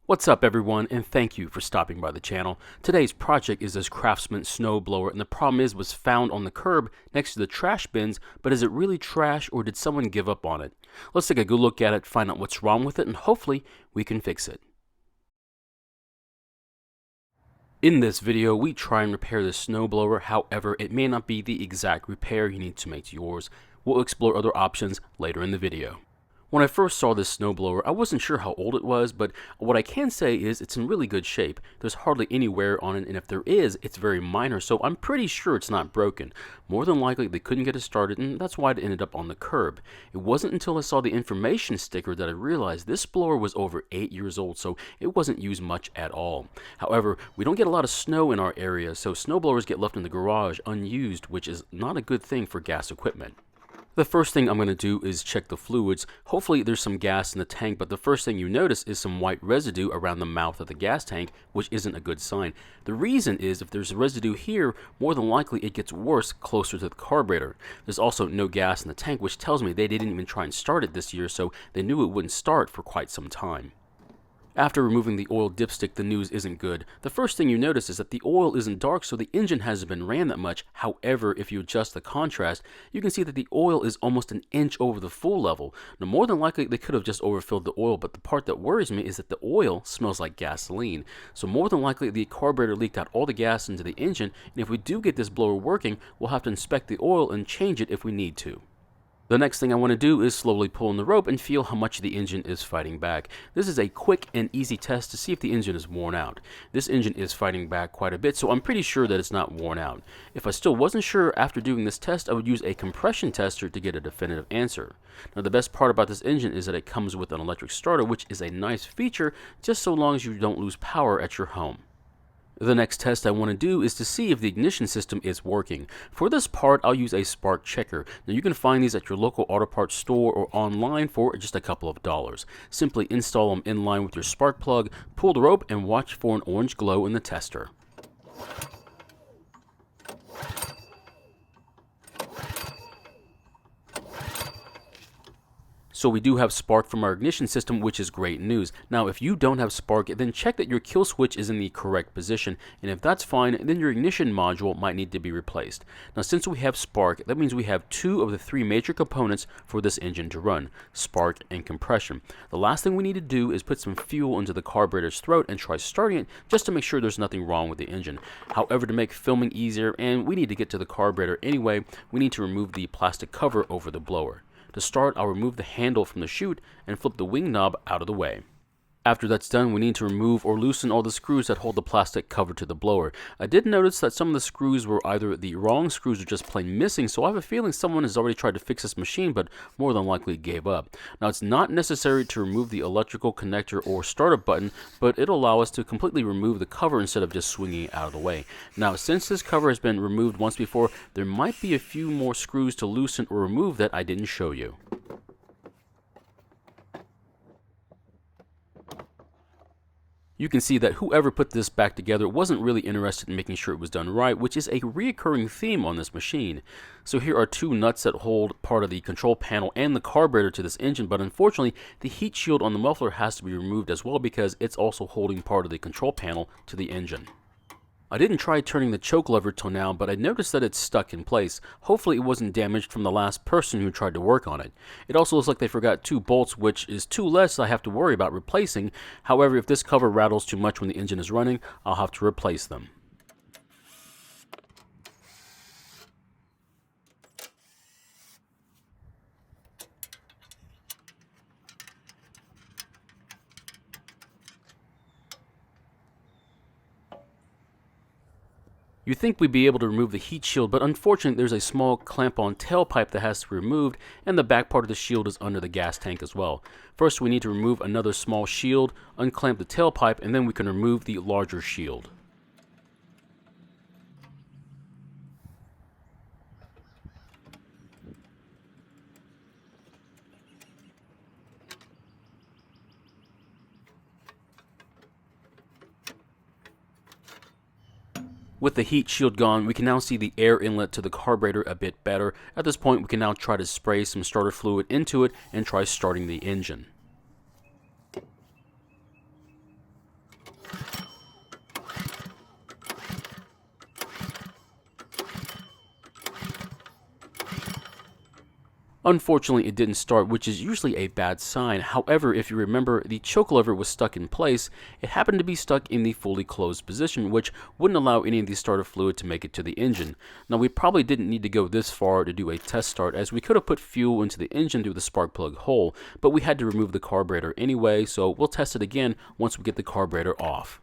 What's up everyone, and thank you for stopping by the channel. Today's project is this Craftsman snow blower, and the problem is it was found on the curb next to the trash bins, but is it really trash or did someone give up on it? Let's take a good look at it, find out what's wrong with it, and hopefully we can fix it. In this video, we try and repair this snow blower. However, it may not be the exact repair you need to make to yours. We'll explore other options later in the video. When I first saw this snowblower, I wasn't sure how old it was, but what I can say is it's in really good shape. There's hardly any wear on it, and if there is, it's very minor, so I'm pretty sure it's not broken. More than likely, they couldn't get it started, and that's why it ended up on the curb. It wasn't until I saw the information sticker that I realized this blower was over 8 years old, so it wasn't used much at all. However, we don't get a lot of snow in our area, so snowblowers get left in the garage unused, which is not a good thing for gas equipment. The first thing I'm going to do is check the fluids. Hopefully there's some gas in the tank, but the first thing you notice is some white residue around the mouth of the gas tank, which isn't a good sign. The reason is if there's residue here, more than likely it gets worse closer to the carburetor. There's also no gas in the tank, which tells me they didn't even try and start it this year, so they knew it wouldn't start for quite some time. After removing the oil dipstick, the news isn't good. The first thing you notice is that the oil isn't dark, so the engine hasn't been ran that much. However, if you adjust the contrast, you can see that the oil is almost an inch over the full level. Now, more than likely, they could have just overfilled the oil, but the part that worries me is that the oil smells like gasoline. So more than likely, the carburetor leaked out all the gas into the engine, and if we do get this blower working, we'll have to inspect the oil and change it if we need to. The next thing I want to do is slowly pull on the rope and feel how much the engine is fighting back. This is a quick and easy test to see if the engine is worn out. This engine is fighting back quite a bit, so I'm pretty sure that it's not worn out. If I still wasn't sure after doing this test, I would use a compression tester to get a definitive answer. Now, the best part about this engine is that it comes with an electric starter, which is a nice feature just so long as you don't lose power at your home. The next test I want to do is to see if the ignition system is working. For this part, I'll use a spark checker. Now, you can find these at your local auto parts store or online for just a couple of dollars. Simply install them in line with your spark plug, pull the rope, and watch for an orange glow in the tester. So we do have spark from our ignition system, which is great news. Now, if you don't have spark, then check that your kill switch is in the correct position, and if that's fine, then your ignition module might need to be replaced. Now, since we have spark, that means we have two of the three major components for this engine to run: spark and compression. The last thing we need to do is put some fuel into the carburetor's throat and try starting it just to make sure there's nothing wrong with the engine. However, to make filming easier, and we need to get to the carburetor anyway, we need to remove the plastic cover over the blower. To start, I'll remove the handle from the chute and flip the wing knob out of the way. After that's done, we need to remove or loosen all the screws that hold the plastic cover to the blower. I did notice that some of the screws were either the wrong screws or just plain missing, so I have a feeling someone has already tried to fix this machine, but more than likely gave up. Now, it's not necessary to remove the electrical connector or startup button, but it'll allow us to completely remove the cover instead of just swinging it out of the way. Now, since this cover has been removed once before, there might be a few more screws to loosen or remove that I didn't show you. You can see that whoever put this back together wasn't really interested in making sure it was done right, which is a reoccurring theme on this machine. So here are two nuts that hold part of the control panel and the carburetor to this engine, but unfortunately the heat shield on the muffler has to be removed as well because it's also holding part of the control panel to the engine. I didn't try turning the choke lever till now, but I noticed that it's stuck in place. Hopefully it wasn't damaged from the last person who tried to work on it. It also looks like they forgot two bolts, which is two less I have to worry about replacing. However, if this cover rattles too much when the engine is running, I'll have to replace them. You'd think we'd be able to remove the heat shield, but unfortunately there's a small clamp-on tailpipe that has to be removed, and the back part of the shield is under the gas tank as well. First, we need to remove another small shield, unclamp the tailpipe, and then we can remove the larger shield. With the heat shield gone, we can now see the air inlet to the carburetor a bit better. At this point, we can now try to spray some starter fluid into it and try starting the engine. Unfortunately, it didn't start, which is usually a bad sign. However, if you remember, the choke lever was stuck in place. It happened to be stuck in the fully closed position, which wouldn't allow any of the starter fluid to make it to the engine. Now, we probably didn't need to go this far to do a test start, as we could have put fuel into the engine through the spark plug hole, but we had to remove the carburetor anyway, so we'll test it again once we get the carburetor off.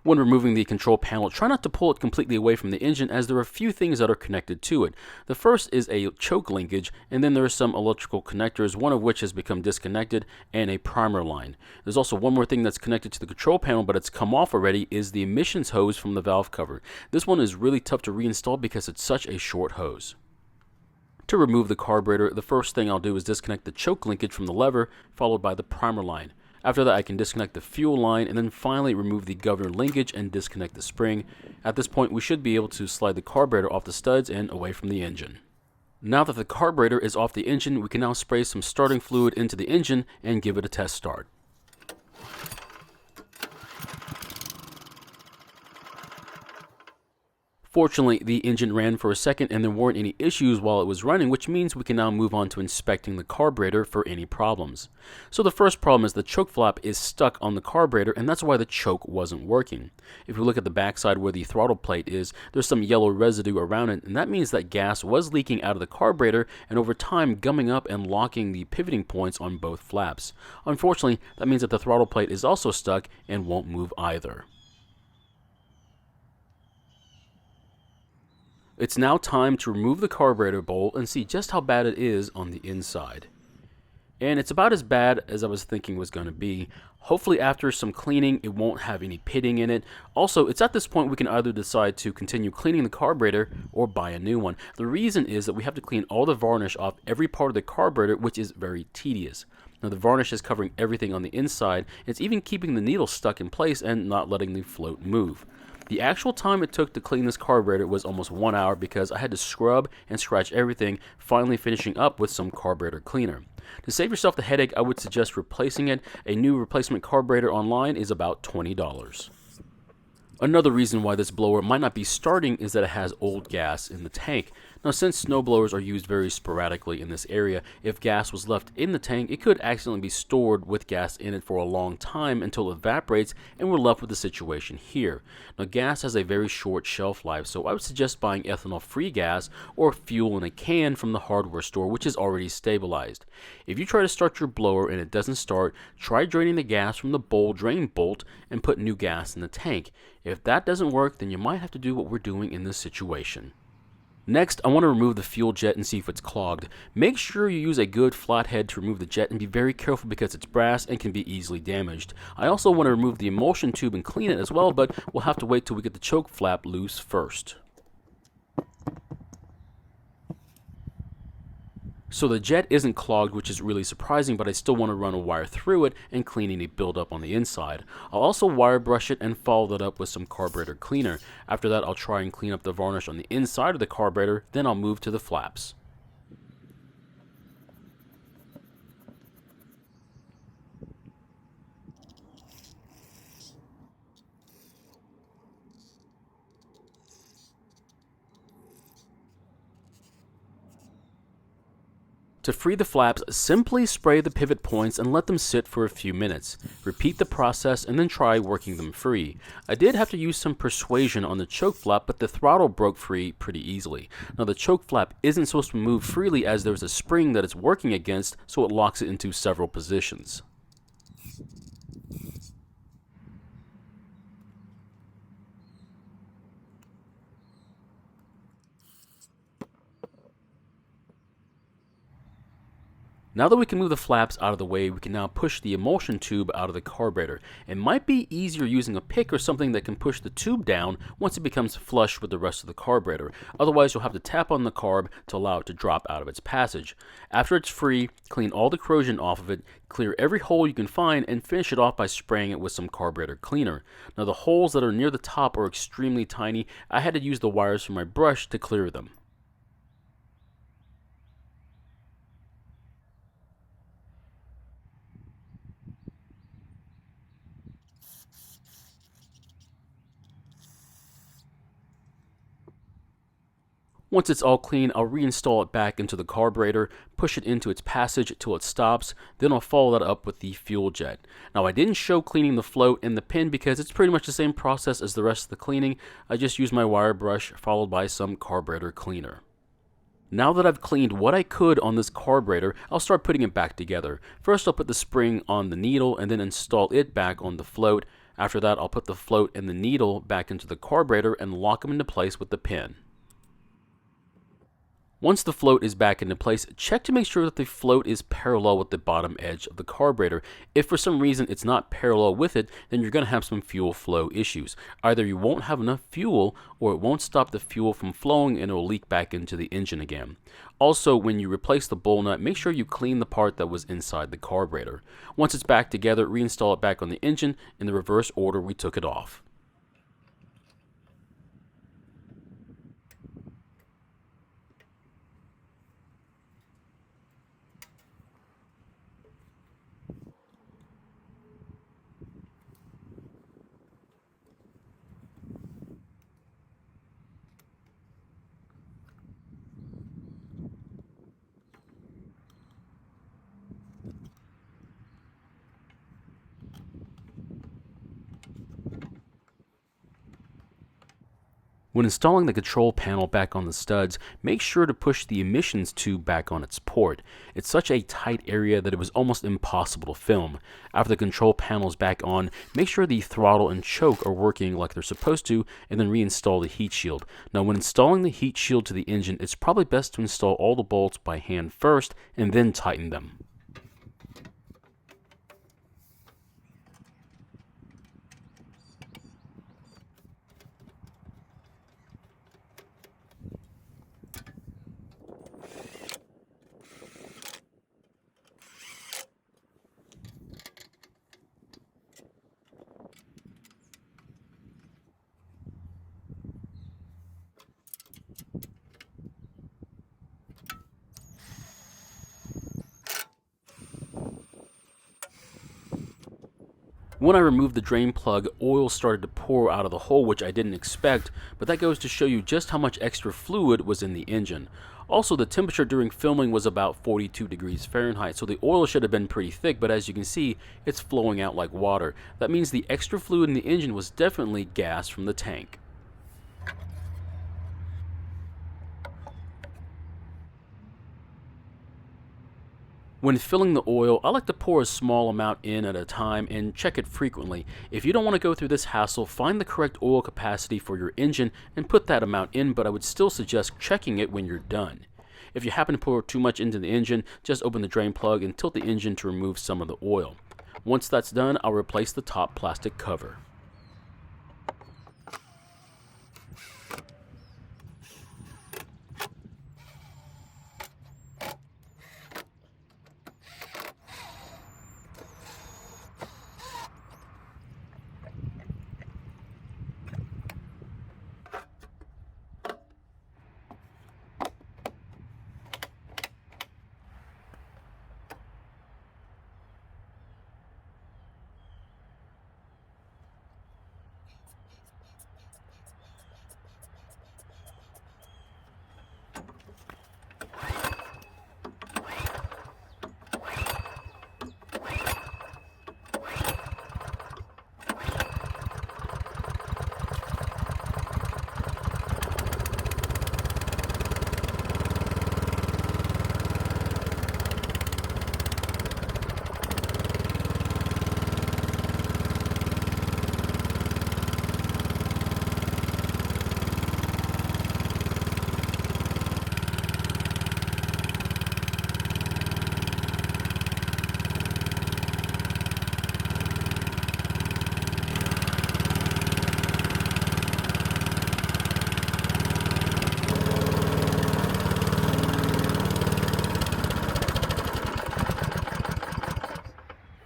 When removing the control panel, try not to pull it completely away from the engine, as there are a few things that are connected to it. The first is a choke linkage, and then there are some electrical connectors, one of which has become disconnected, and a primer line. There's also one more thing that's connected to the control panel, but it's come off already, is the emissions hose from the valve cover. This one is really tough to reinstall because it's such a short hose. To remove the carburetor, the first thing I'll do is disconnect the choke linkage from the lever, followed by the primer line. After that, I can disconnect the fuel line, and then finally remove the governor linkage and disconnect the spring. At this point, we should be able to slide the carburetor off the studs and away from the engine. Now that the carburetor is off the engine, we can now spray some starting fluid into the engine and give it a test start. Fortunately, the engine ran for a second and there weren't any issues while it was running, which means we can now move on to inspecting the carburetor for any problems. So the first problem is the choke flap is stuck on the carburetor, and that's why the choke wasn't working. If we look at the backside where the throttle plate is, there's some yellow residue around it, and that means that gas was leaking out of the carburetor and over time gumming up and locking the pivoting points on both flaps. Unfortunately, that means that the throttle plate is also stuck and won't move either. It's now time to remove the carburetor bowl and see just how bad it is on the inside. And it's about as bad as I was thinking was going to be. Hopefully after some cleaning, it won't have any pitting in it. Also, it's at this point we can either decide to continue cleaning the carburetor or buy a new one. The reason is that we have to clean all the varnish off every part of the carburetor, which is very tedious. Now the varnish is covering everything on the inside. It's even keeping the needle stuck in place and not letting the float move. The actual time it took to clean this carburetor was almost 1 hour because I had to scrub and scratch everything, finally finishing up with some carburetor cleaner. To save yourself the headache, I would suggest replacing it. A new replacement carburetor online is about $20. Another reason why this blower might not be starting is that it has old gas in the tank. Now, since snowblowers are used very sporadically in this area, if gas was left in the tank, it could accidentally be stored with gas in it for a long time until it evaporates, and we're left with the situation here. Now, gas has a very short shelf life, so I would suggest buying ethanol-free gas or fuel in a can from the hardware store, which is already stabilized. If you try to start your blower and it doesn't start, try draining the gas from the bowl drain bolt and put new gas in the tank. If that doesn't work, then you might have to do what we're doing in this situation. Next, I want to remove the fuel jet and see if it's clogged. Make sure you use a good flathead to remove the jet and be very careful because it's brass and can be easily damaged. I also want to remove the emulsion tube and clean it as well, but we'll have to wait till we get the choke flap loose first. So the jet isn't clogged, which is really surprising, but I still want to run a wire through it and clean any buildup on the inside. I'll also wire brush it and follow that up with some carburetor cleaner. After that, I'll try and clean up the varnish on the inside of the carburetor, then I'll move to the flaps. To free the flaps, simply spray the pivot points and let them sit for a few minutes. Repeat the process and then try working them free. I did have to use some persuasion on the choke flap, but the throttle broke free pretty easily. Now the choke flap isn't supposed to move freely as there's a spring that it's working against, so it locks it into several positions. Now that we can move the flaps out of the way, we can now push the emulsion tube out of the carburetor. It might be easier using a pick or something that can push the tube down once it becomes flush with the rest of the carburetor. Otherwise, you'll have to tap on the carb to allow it to drop out of its passage. After it's free, clean all the corrosion off of it, clear every hole you can find, and finish it off by spraying it with some carburetor cleaner. Now the holes that are near the top are extremely tiny. I had to use the wires from my brush to clear them. Once it's all clean, I'll reinstall it back into the carburetor, push it into its passage till it stops, then I'll follow that up with the fuel jet. Now I didn't show cleaning the float and the pin because it's pretty much the same process as the rest of the cleaning. I just use my wire brush followed by some carburetor cleaner. Now that I've cleaned what I could on this carburetor, I'll start putting it back together. First I'll put the spring on the needle and then install it back on the float. After that I'll put the float and the needle back into the carburetor and lock them into place with the pin. Once the float is back into place, check to make sure that the float is parallel with the bottom edge of the carburetor. If for some reason it's not parallel with it, then you're going to have some fuel flow issues. Either you won't have enough fuel, or it won't stop the fuel from flowing and it will leak back into the engine again. Also, when you replace the bowl nut, make sure you clean the part that was inside the carburetor. Once it's back together, reinstall it back on the engine in the reverse order we took it off. When installing the control panel back on the studs, make sure to push the emissions tube back on its port. It's such a tight area that it was almost impossible to film. After the control panel is back on, make sure the throttle and choke are working like they're supposed to, and then reinstall the heat shield. Now when installing the heat shield to the engine, it's probably best to install all the bolts by hand first and then tighten them. When I removed the drain plug, oil started to pour out of the hole, which I didn't expect, but that goes to show you just how much extra fluid was in the engine. Also, the temperature during filming was about 42 degrees Fahrenheit, so the oil should have been pretty thick, but as you can see, it's flowing out like water. That means the extra fluid in the engine was definitely gas from the tank. When filling the oil, I like to pour a small amount in at a time and check it frequently. If you don't want to go through this hassle, find the correct oil capacity for your engine and put that amount in, but I would still suggest checking it when you're done. If you happen to pour too much into the engine, just open the drain plug and tilt the engine to remove some of the oil. Once that's done, I'll replace the top plastic cover.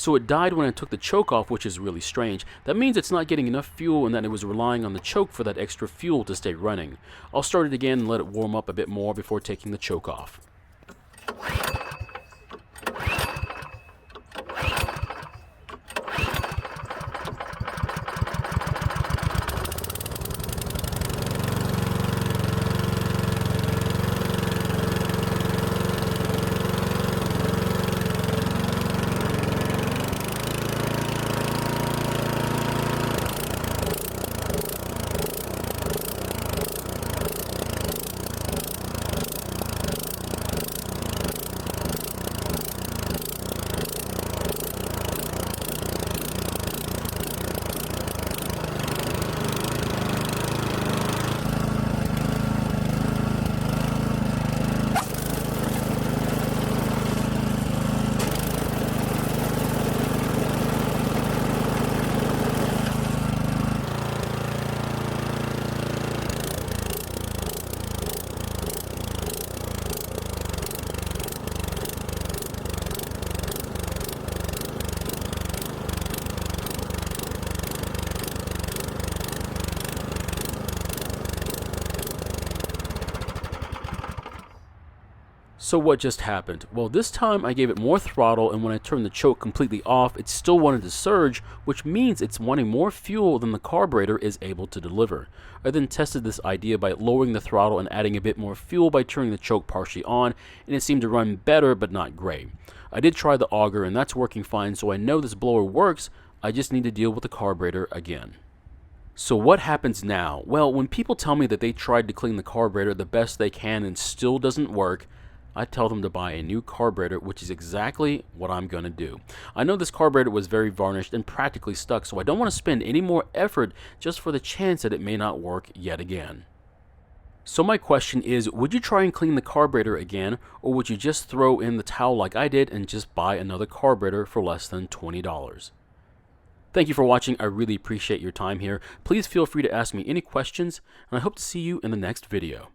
So it died when I took the choke off, which is really strange. That means it's not getting enough fuel and that it was relying on the choke for that extra fuel to stay running. I'll start it again and let it warm up a bit more before taking the choke off. So what just happened? Well, this time I gave it more throttle, and when I turned the choke completely off, it still wanted to surge, which means it's wanting more fuel than the carburetor is able to deliver. I then tested this idea by lowering the throttle and adding a bit more fuel by turning the choke partially on, and it seemed to run better but not great. I did try the auger, and that's working fine, so I know this blower works. I just need to deal with the carburetor again. So what happens now? Well, when people tell me that they tried to clean the carburetor the best they can and still doesn't work, I tell them to buy a new carburetor, which is exactly what I'm going to do. I know this carburetor was very varnished and practically stuck, so I don't want to spend any more effort just for the chance that it may not work yet again. So my question is, would you try and clean the carburetor again, or would you just throw in the towel like I did and just buy another carburetor for less than $20? Thank you for watching. I really appreciate your time here. Please feel free to ask me any questions, and I hope to see you in the next video.